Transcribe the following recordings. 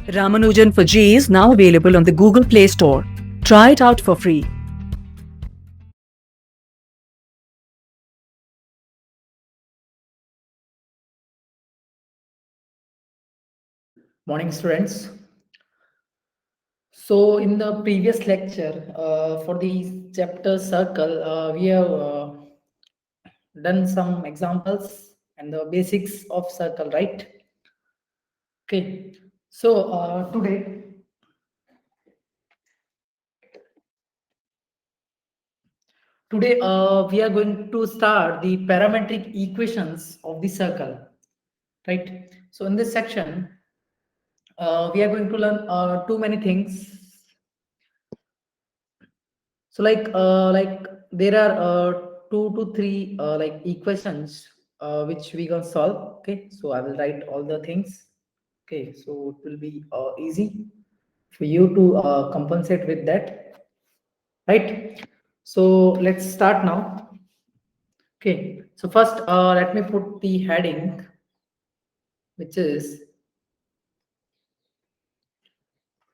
Ramanujan for G is now available on the Google Play Store. Try it out for free. Morning, students. So, in the previous lecture for the chapter circle, we have done some examples and the basics of circle, right? Okay. So, today we are going to start the parametric equations of the circle, right? So, in this section, we are going to learn too many things. So like there are two to three like equations which we gonna solve. Okay, so I will write all the things. Okay, so it will be easy for you to compensate with that, right? So let's start now. Okay, so first let me put the heading, which is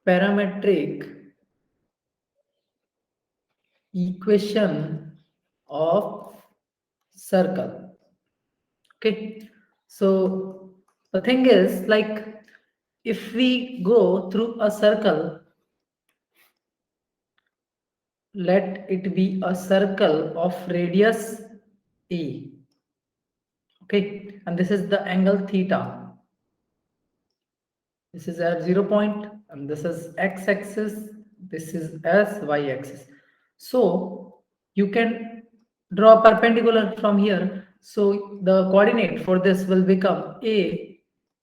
parametric equation of circle. Okay, so the thing is, like, if we go through a circle, let it be a circle of radius E. Okay, and this is the angle theta. This is at 0 point, and this is x-axis. This is as y-axis. So you can draw perpendicular from here. So the coordinate for this will become a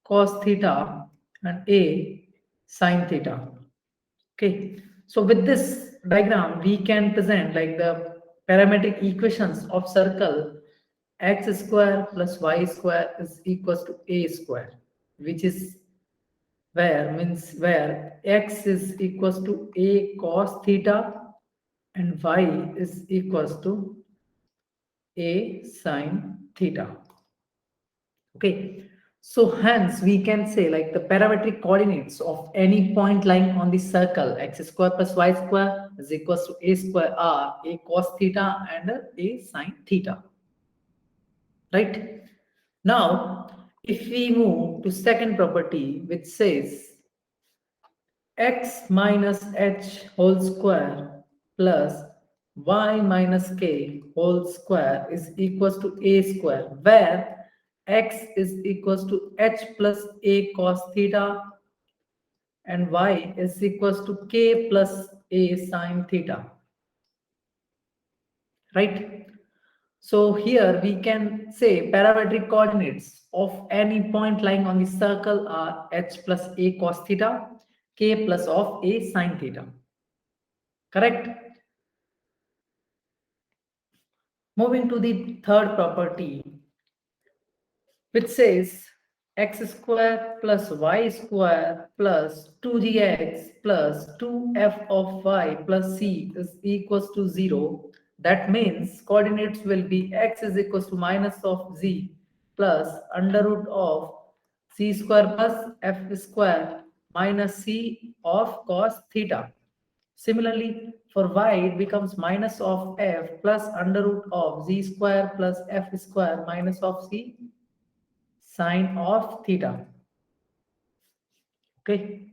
cos theta and a sine theta. Okay. So with this diagram, we can present like the parametric equations of circle x square plus y square is equals to a square, which is where x is equals to a cos theta and y is equals to a sine theta. Okay, so hence we can say like the parametric coordinates of any point lying on the circle x square plus y square is equals to a square are a cos theta and a sine theta, right? Now if we move to second property, which says x minus h whole square plus y minus k whole square is equals to a square, where x is equals to h plus a cos theta and y is equals to k plus a sine theta, right? So here we can say parametric coordinates of any point lying on the circle are h plus a cos theta, k plus of a sine theta. Correct? Moving to the third property, which says x square plus y square plus 2gx plus 2f of y plus c is equals to 0. That means coordinates will be x is equals to minus of z plus under root of c square plus f square minus c of cos theta. Similarly, for y, it becomes minus of f plus under root of z square plus f square minus of c sine of theta. Okay.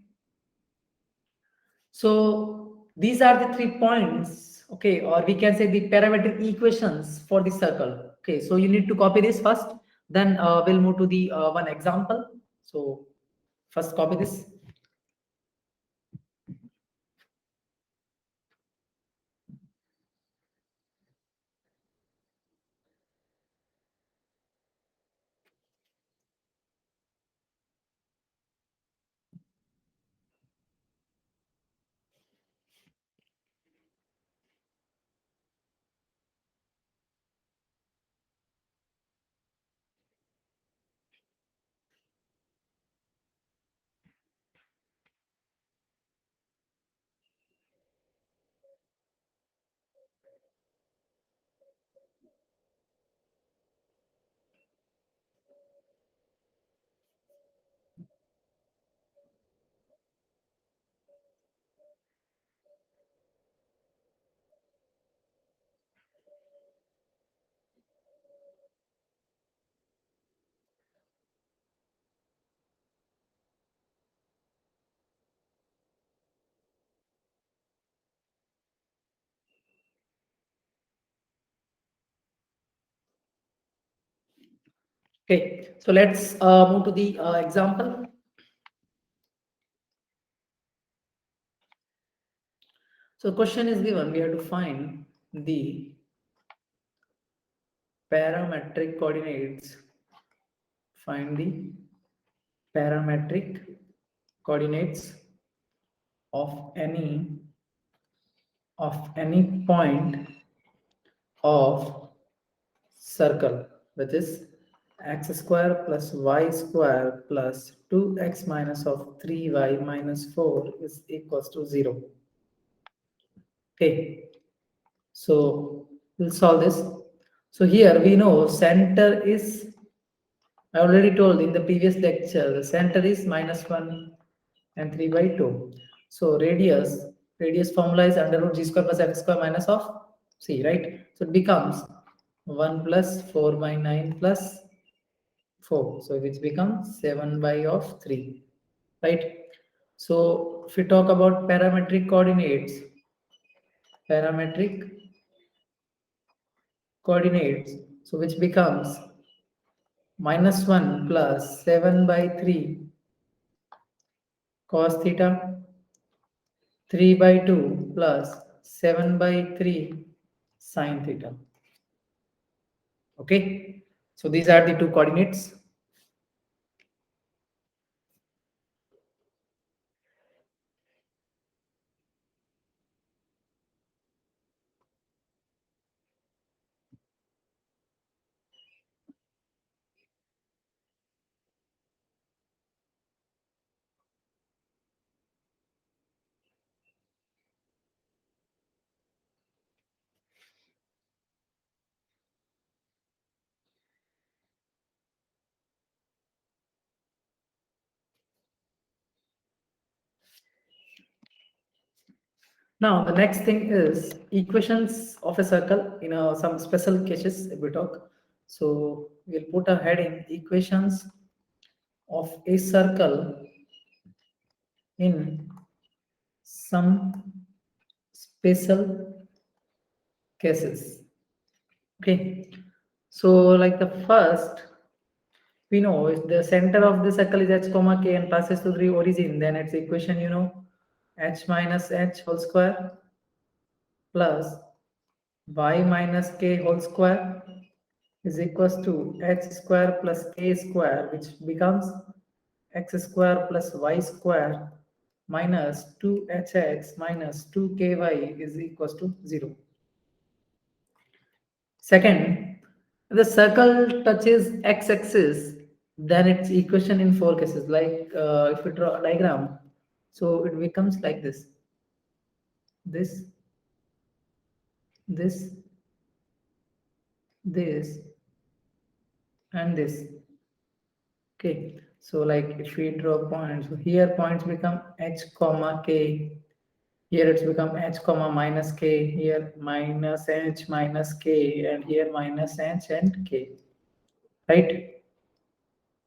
So these are the 3 points. Okay, or we can say the parametric equations for the circle. Okay, so you need to copy this first. Then we'll move to the one example. So first copy this. Okay, so let's move to the example. So question is given, we have to find the parametric coordinates. Find the parametric coordinates of any point of circle, which is x square plus y square plus 2x minus of 3y minus 4 is equals to 0. Okay, so we'll solve this. So here we know center is, I already told in the previous lecture, the center is -1 and 3 by 2. So radius formula is under root g square plus f square minus of c, right? So it becomes 1 plus 4 by 9 plus 4. So which becomes 7 by of 3, right? So if we talk about parametric coordinates, so which becomes -1 plus 7 by 3 cos theta, 3 by 2 plus 7 by 3 sine theta. Okay, so these are the two coordinates. Now the next thing is equations of a circle in some special cases if we talk. So we'll put a heading equations of a circle in some special cases. Okay, so like the first, we know if the center of the circle is h comma k and passes through the origin, then its equation you know h minus h whole square plus y minus k whole square is equals to h square plus k square, which becomes x square plus y square minus 2hx minus 2ky is equals to 0. Second, the circle touches x-axis, then its equation in four cases. Like if we draw a diagram, so it becomes like this, this, this, and this. Okay, so like if we draw points, so here points become h comma k. Here it's become h comma minus k. Here minus h minus k, and here minus h and k. Right?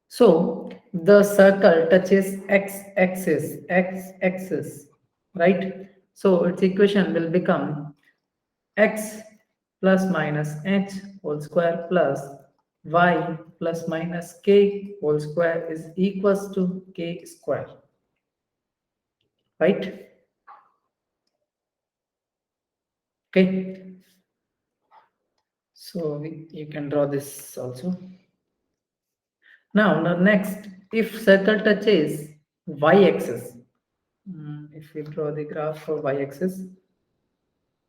So the circle touches x axis, right? So its equation will become x plus minus h whole square plus y plus minus k whole square is equals to k square, right? Okay. So you can draw this also. Now, the next, if circle touches y-axis, if we draw the graph for y-axis,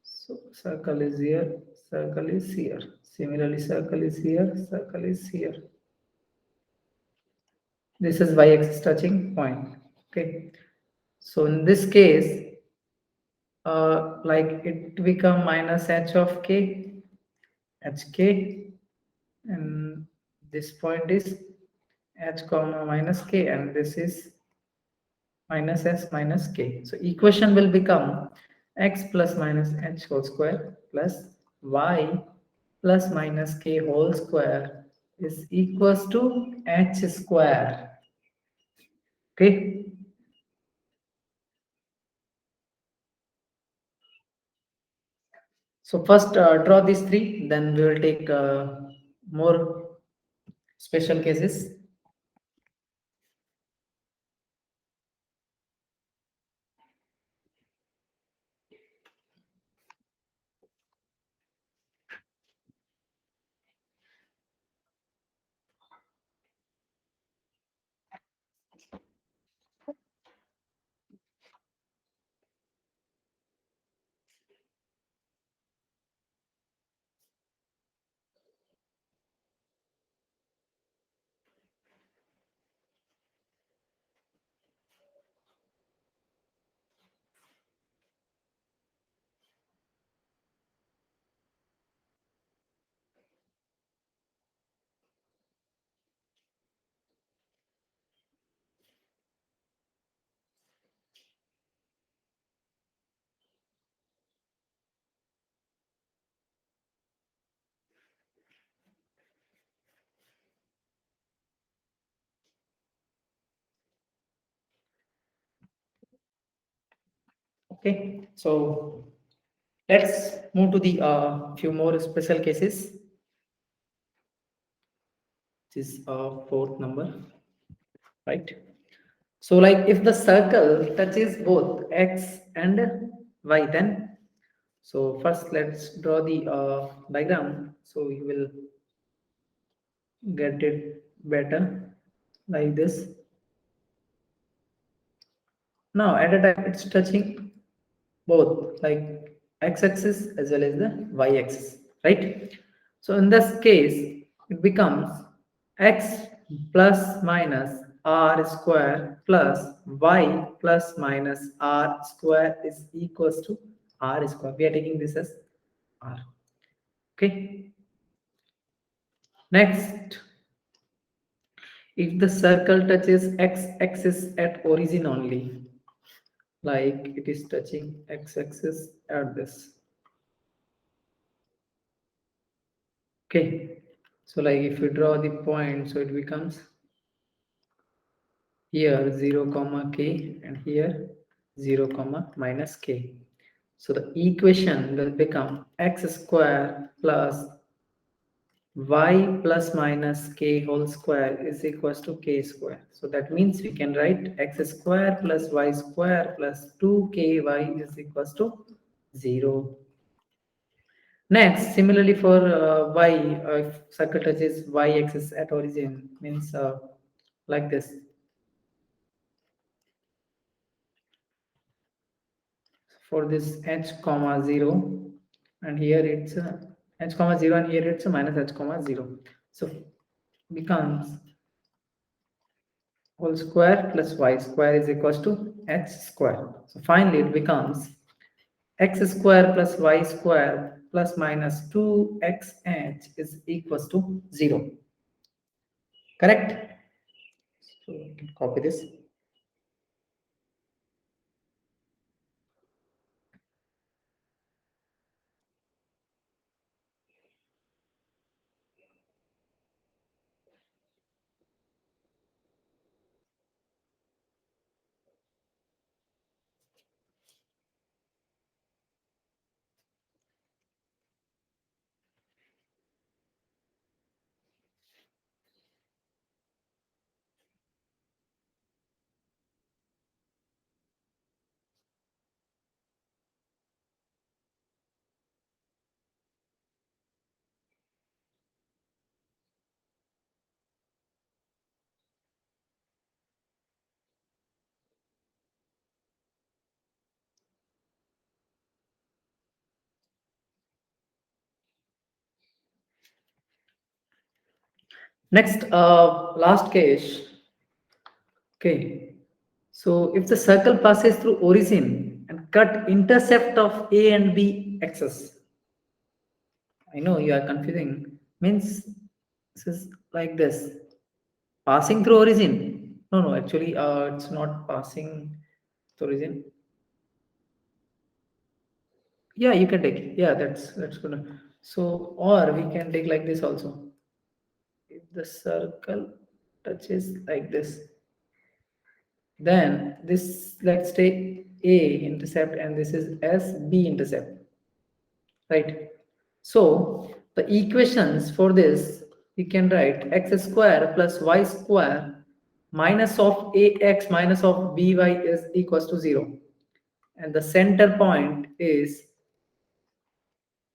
so circle is here, circle is here. Similarly, circle is here, circle is here. This is y-axis touching point. Okay. So in this case, like it become minus h of k, hk, and this point is h comma minus k, and this is minus s minus k. So equation will become x plus minus h whole square plus y plus minus k whole square is equals to h square. Okay. So first draw these three, then we will take more special cases. Okay, so let's move to the few more special cases. This is fourth number, right? So like if the circle touches both x and y, then so first let's draw the diagram so you will get it better like this. Now at a time it's touching both like x-axis as well as the y-axis, right? So in this case it becomes x plus minus r square plus y plus minus r square is equals to r square. We are taking this as r. Okay, next, if the circle touches x-axis at origin only, like it is touching x-axis at this. Okay, so like if you draw the point, so it becomes here 0 comma k and here 0 comma minus k. So the equation will become x square plus y plus minus k whole square is equals to k square. So that means we can write x square plus y square plus 2ky is equals to 0. Next, similarly for y, if circle touches y axis at origin, means like this. For this h comma 0, and here it's h comma 0, and here it's minus h comma 0. So becomes whole square plus y square is equals to h square. So finally it becomes x square plus y square plus minus 2xh is equals to 0. Correct? So you can copy this. Next, last case. Okay. So if the circle passes through origin and cut intercept of A and B axis, I know you are confusing. Means this is like this. Passing through origin. No, no, actually, it's not passing through origin. Yeah, you can take. Yeah, that's good. So, or we can take like this also. If the circle touches like this, then this, let's take A intercept and this is S B intercept, right? So the equations for this we can write x square plus y square minus of ax minus of by is equals to 0. And the center point is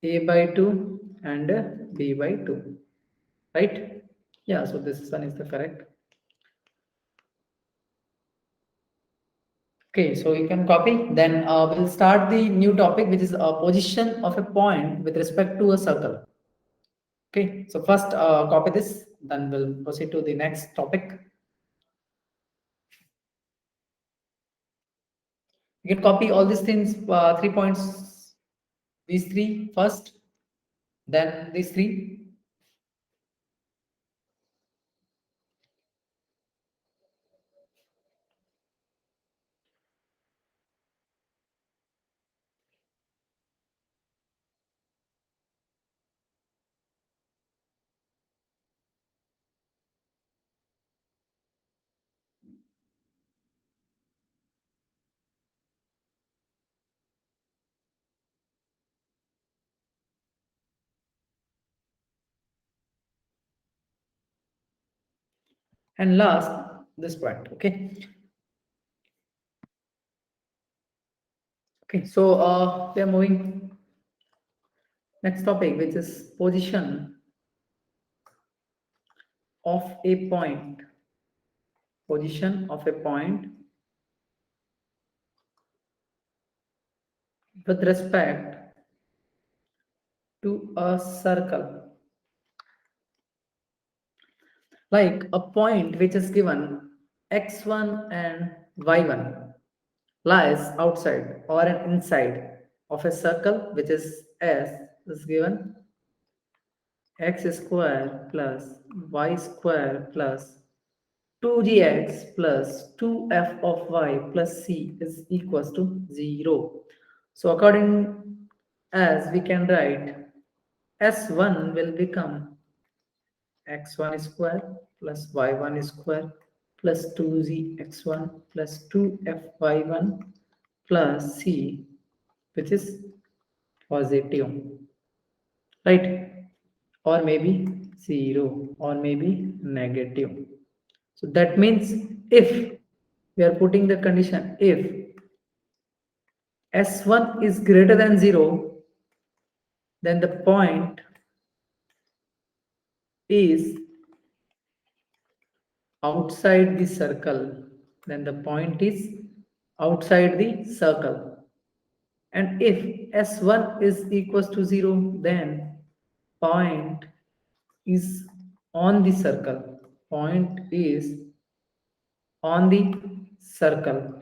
a by 2 and b by 2. Right? Yeah, so this one is the correct. Okay, so you can copy. Then we'll start the new topic, which is a position of a point with respect to a circle. Okay, so first copy this, then we'll proceed to the next topic. You can copy all these things, 3 points, these three first, then these three. And last, this point. Okay. Okay, so we are moving next topic, which is position of a point. Position of a point with respect to a circle. Like a point which is given x1 and y1 lies outside or an inside of a circle which is S is given x square plus y square plus 2gx plus 2f of y plus c is equals to 0. So according as we can write S1 will become x1 square plus y1 square plus 2gx1 plus 2fy1 plus c, which is positive, right? Or maybe 0 or maybe negative. So that means if we are putting the condition if s1 is greater than 0, then the point is outside the circle, then the point is outside the circle. And if s1 is equals to 0, then point is on the circle. Point is on the circle.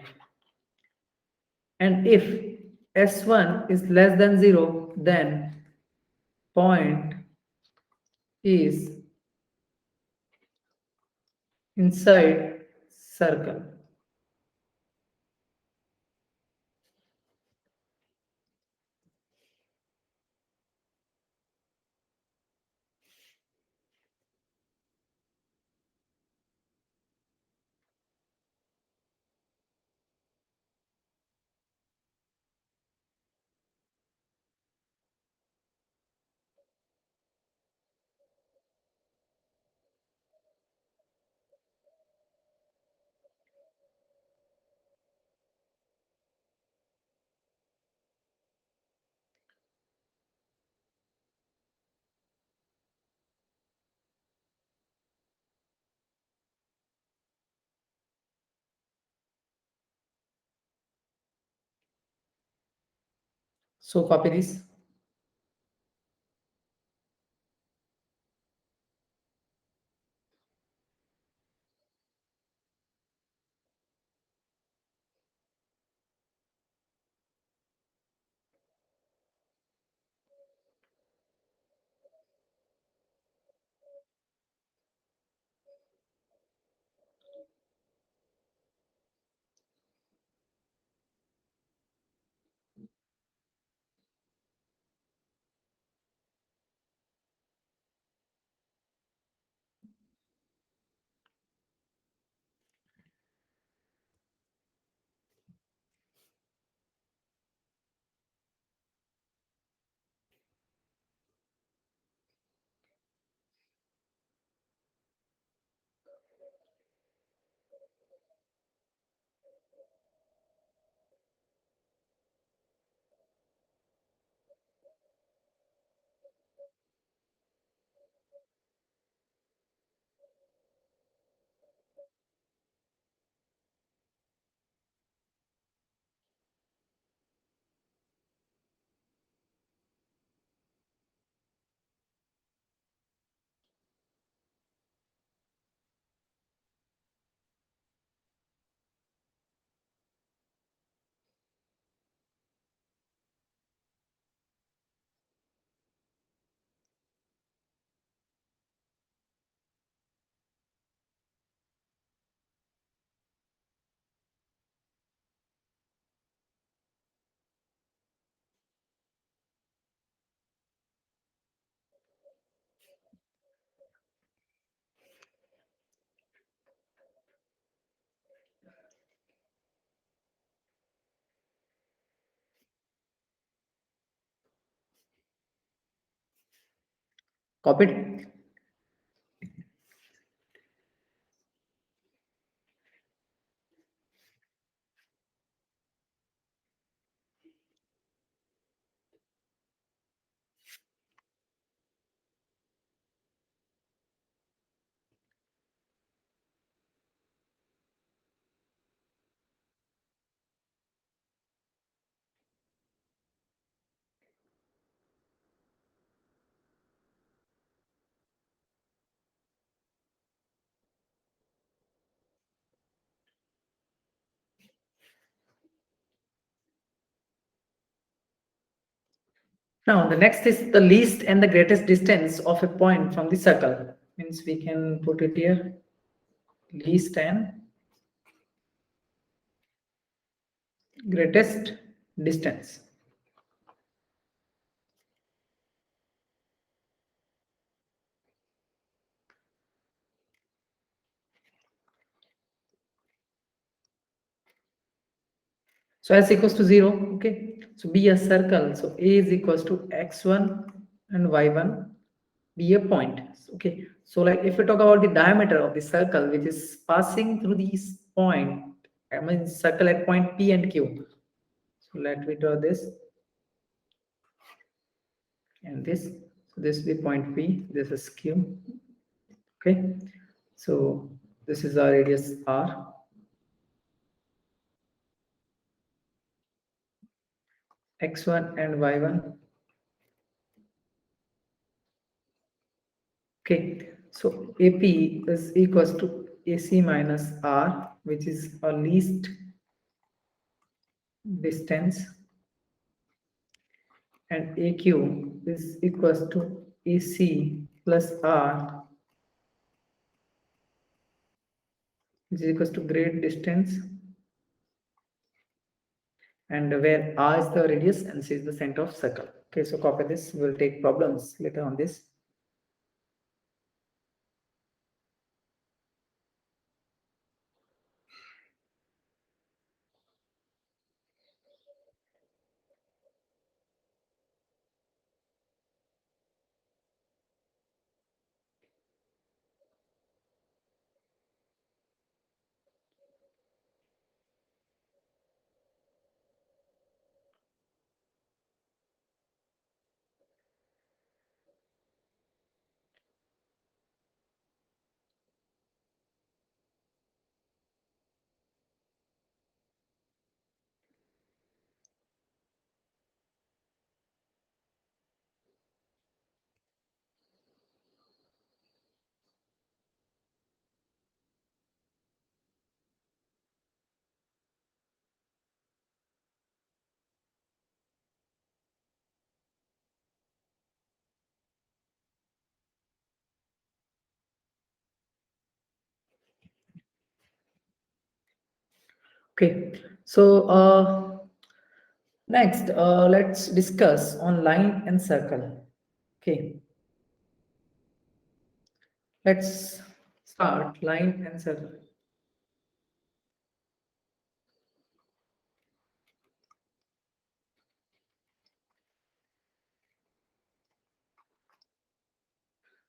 And if s1 is less than 0, then point is inside circle. So copy this. Copied. Now, the next is the least and the greatest distance of a point from the circle. Means we can put it here, least and greatest distance. So s equals to 0, okay. So be a circle. So a is equals to x1 and y1, be a point. Okay. So like if we talk about the diameter of the circle, which is passing through these point, I mean circle at point P and Q. So let me draw this and this. So this will be point P, this is Q. Okay. So this is our radius R. X1 and y1. Okay, so AP is equals to AC minus R, which is our least distance, and AQ is equals to AC plus R, which is equals to great distance, and where R is the radius and C is the center of circle. Okay, so copy this. We'll take problems later on this. Okay, so next let's discuss on line and circle. Okay, let's start line and circle.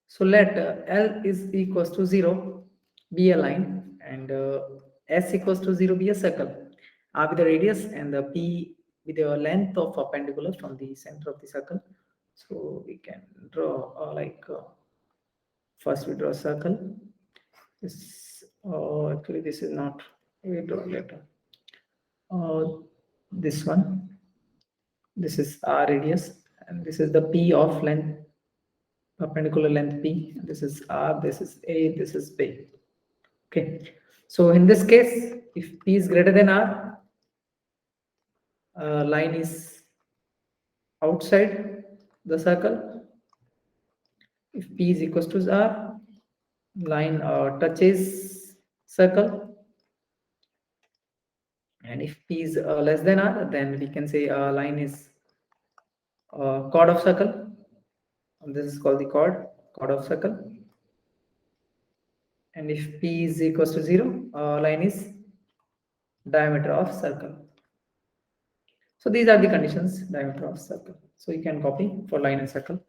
So let L is equals to 0 be a line, and S equals to 0 be a circle. R with the radius and the P with the length of perpendicular from the center of the circle. So we can draw first we draw a circle. This actually this is not, we draw later. This one, this is R radius, and this is the P of length, perpendicular length P. This is R, this is A, this is B. Okay, so in this case, if P is greater than R, line is outside the circle. If P is equals to R, line touches circle. And if P is less than R, then we can say line is chord of circle. And this is called the chord of circle. And if P is equals to 0, line is diameter of circle. So these are the conditions, diameter of circle. So you can copy for line and circle.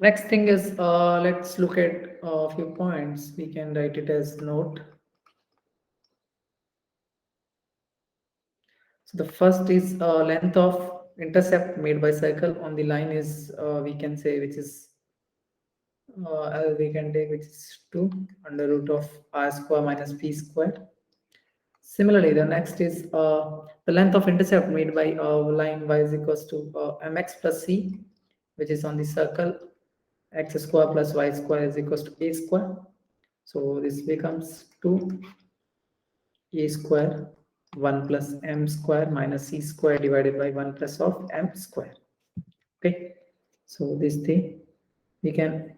Next thing is, let's look at a few points. We can write it as note. So the first is length of intercept made by circle on the line is, we can say, which is, we can take, which is 2 under root of r square minus p square. Similarly, the next is the length of intercept made by line y is equals to mx plus c, which is on the circle x square plus y square is equals to a square. So this becomes 2 a square 1 plus m square minus c square divided by 1 plus of m square. Okay, so this thing we can.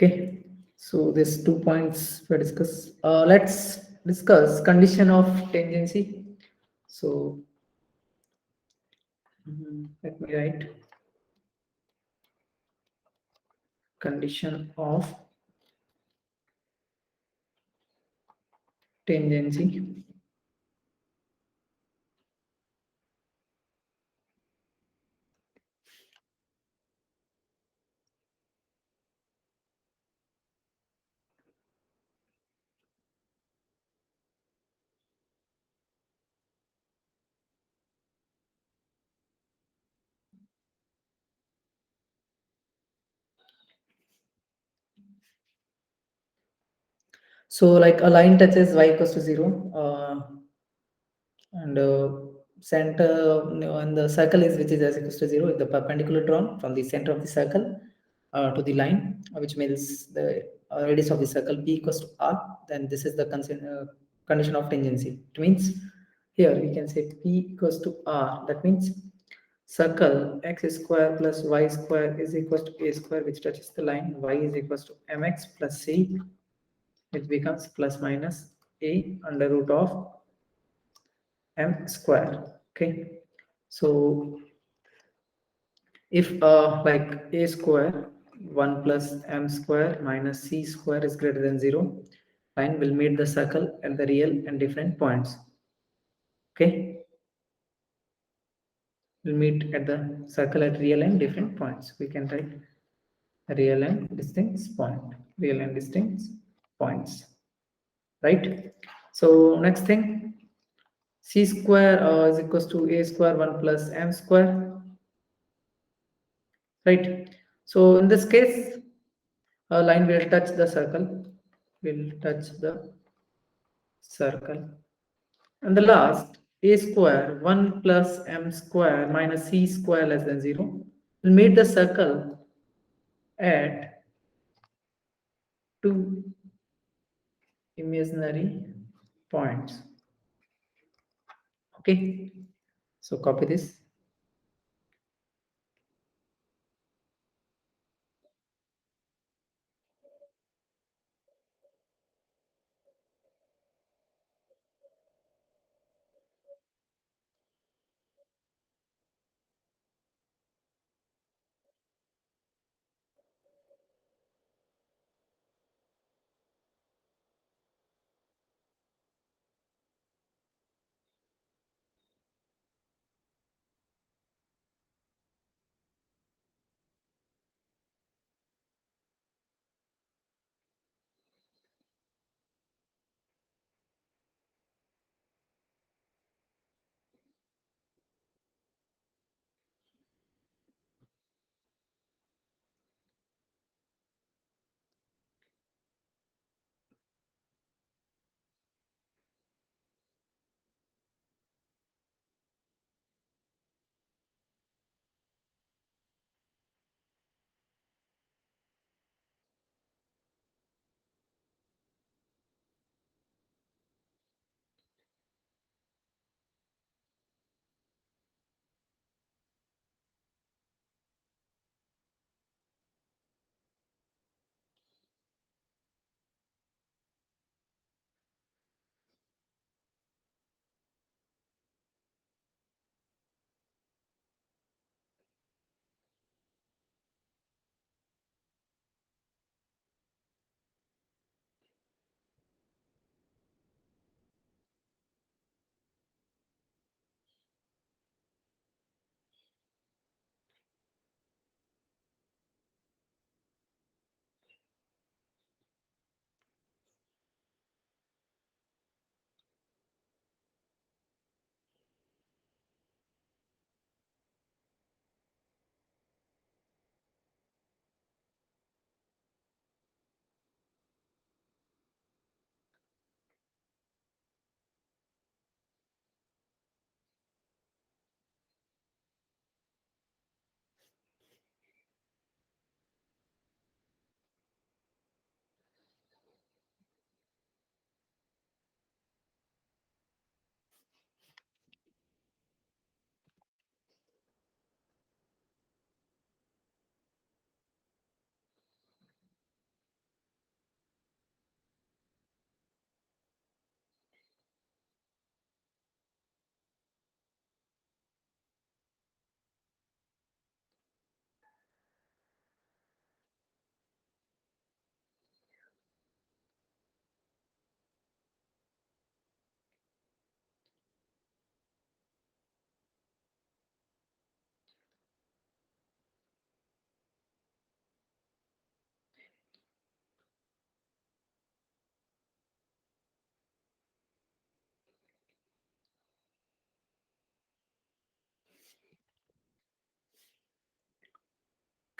Okay, so these 2 points we discuss. Let's discuss condition of tangency. So let me write condition of tangency. So like a line touches y equals to 0, and center, and the circle is which is as equals to 0, the perpendicular drawn from the center of the circle to the line, which means the radius of the circle p equals to r. Then this is the condition of tangency. It means here we can say p equals to r. That means circle x square plus y square is equals to a square, which touches the line. Y is equals to mx plus c, which becomes plus minus a under root of m square. Okay, so if like a square 1 plus m square minus c square is greater than 0, line will meet the circle at the real and different points. Okay, will meet at the circle at real and different points. We can write real and distinct point, real and distinct points, right? So next thing, c square is equals to a square 1 plus m square, right? So in this case, a line will touch the circle, will touch the circle. And the last, a square 1 plus m square minus c square less than 0 will meet the circle at two imaginary points. Okay, so copy this.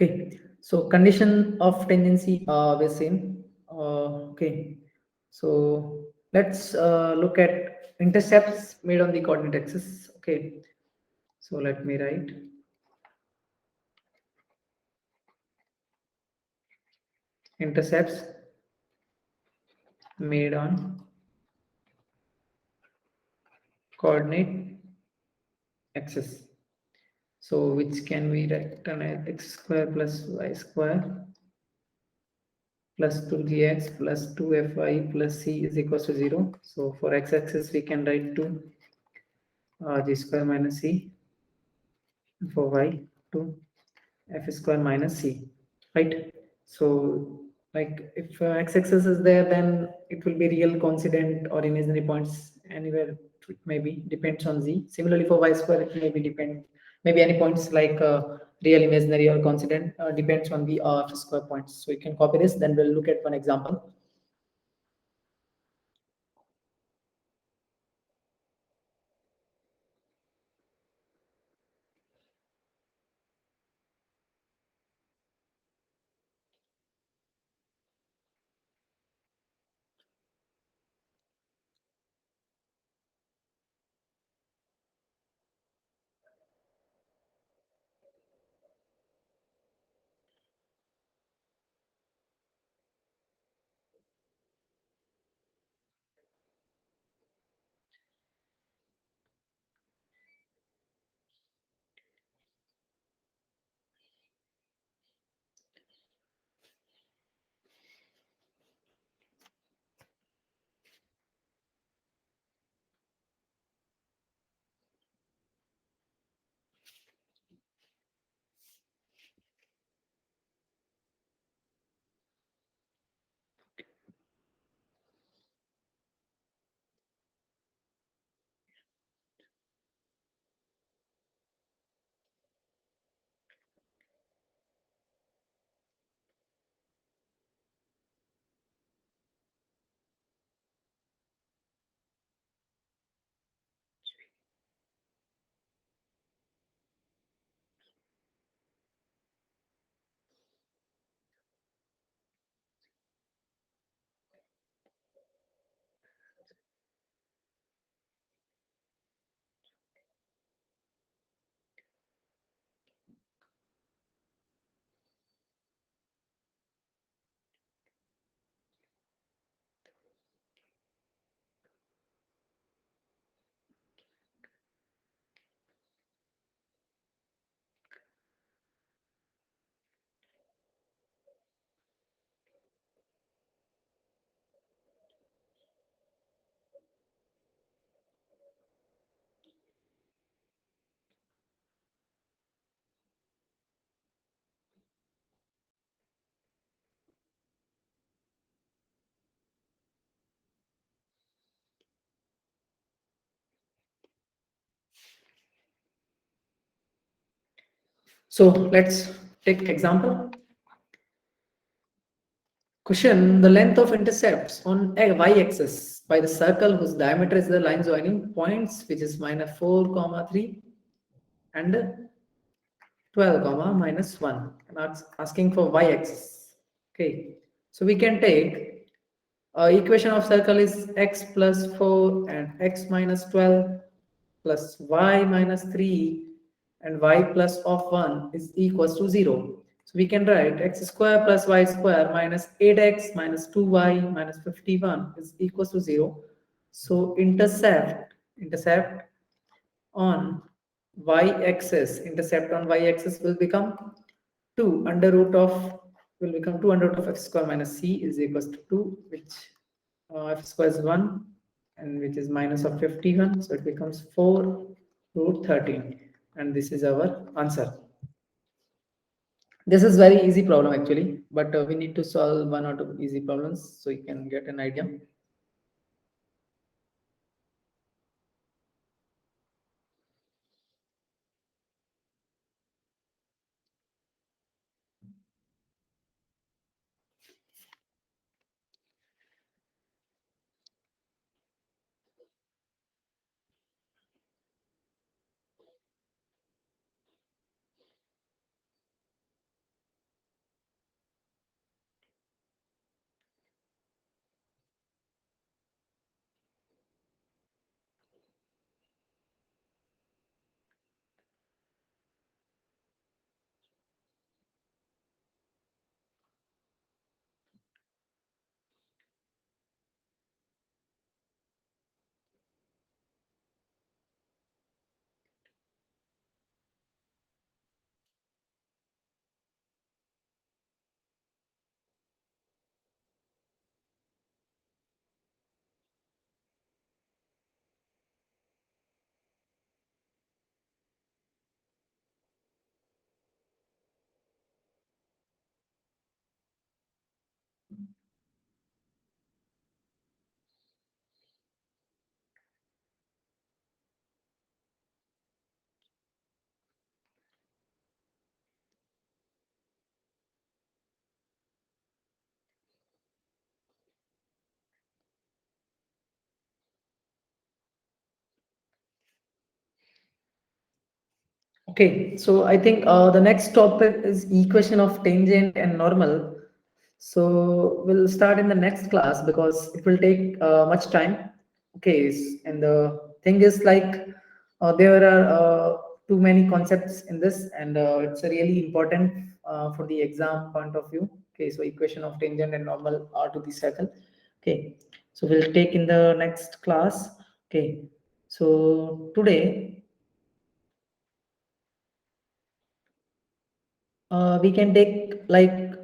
Okay, so condition of tangency we're same. Okay, so let's look at intercepts made on the coordinate axis. Okay, so let me write intercepts made on coordinate axis. So which can be written as x square plus y square plus 2gx plus 2fy plus c is equals to 0. So for x-axis we can write 2 g square minus c, for y 2 f square minus c, right? So like if x-axis is there, then it will be real, coincident, or imaginary points anywhere. It maybe depends on z. Similarly for y square, it may be depend, maybe any points like real, imaginary, or coincident, depends on the f square points. So you can copy this, then we'll look at one example. So let's take example. Question: the length of intercepts on a y-axis by the circle whose diameter is the line joining points, which is minus 4 comma 3 and 12 comma minus 1, and asking for y-axis. Okay, so we can take equation of circle is x plus 4 and x minus 12 plus y minus 3 and y plus of 1 is equals to 0. So we can write x square plus y square minus 8x minus 2y minus 51 is equals to 0. So intercept on y-axis will become 2 under root of x square minus c is equals to 2, which f square is 1 and which is minus of 51, so it becomes 4 root 13, and this is our answer. This is very easy problem actually, but we need to solve one or two easy problems so you can get an idea. Okay, so I think the next topic is equation of tangent and normal. So we'll start in the next class because it will take much time. Okay, and the thing is like there are too many concepts in this, and it's really important for the exam point of view. Okay, so equation of tangent and normal are to be settled. Okay, so we'll take in the next class. Okay, so today we can take like,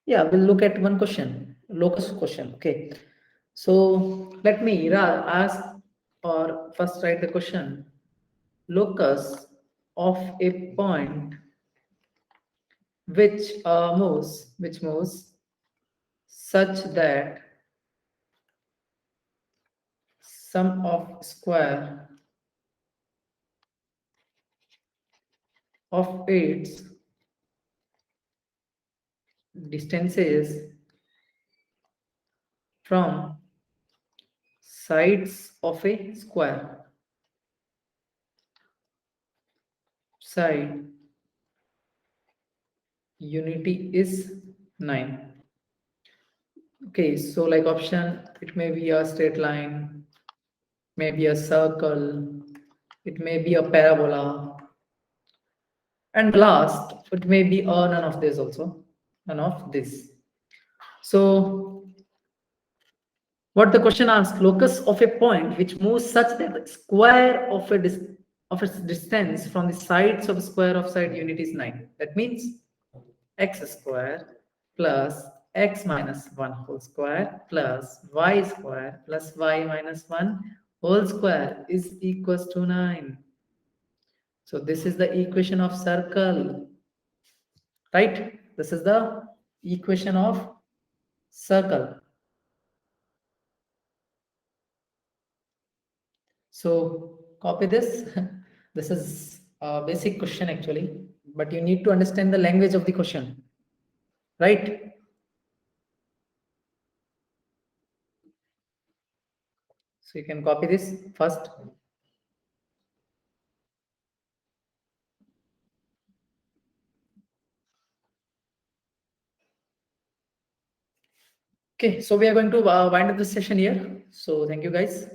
yeah, we'll look at one question, locus question. Okay, so let me ask or first write the question. Locus of a point which moves such that sum of square of its distances from sides of a square side unity is 9. Okay, so like option, it may be a straight line, maybe a circle, it may be a parabola, and last, it may be none of this also, none of this. So what the question asks, locus of a point which moves such that the square of of its distance from the sides of a square of side unit is 9. That means x square plus x minus 1 whole square plus y square plus y minus 1 whole square is equals to 9. So this is the equation of circle, right? This is the equation of circle. So copy this. This is a basic question actually, but you need to understand the language of the question, right? So you can copy this first. Okay, so we are going to wind up this session here. So thank you guys.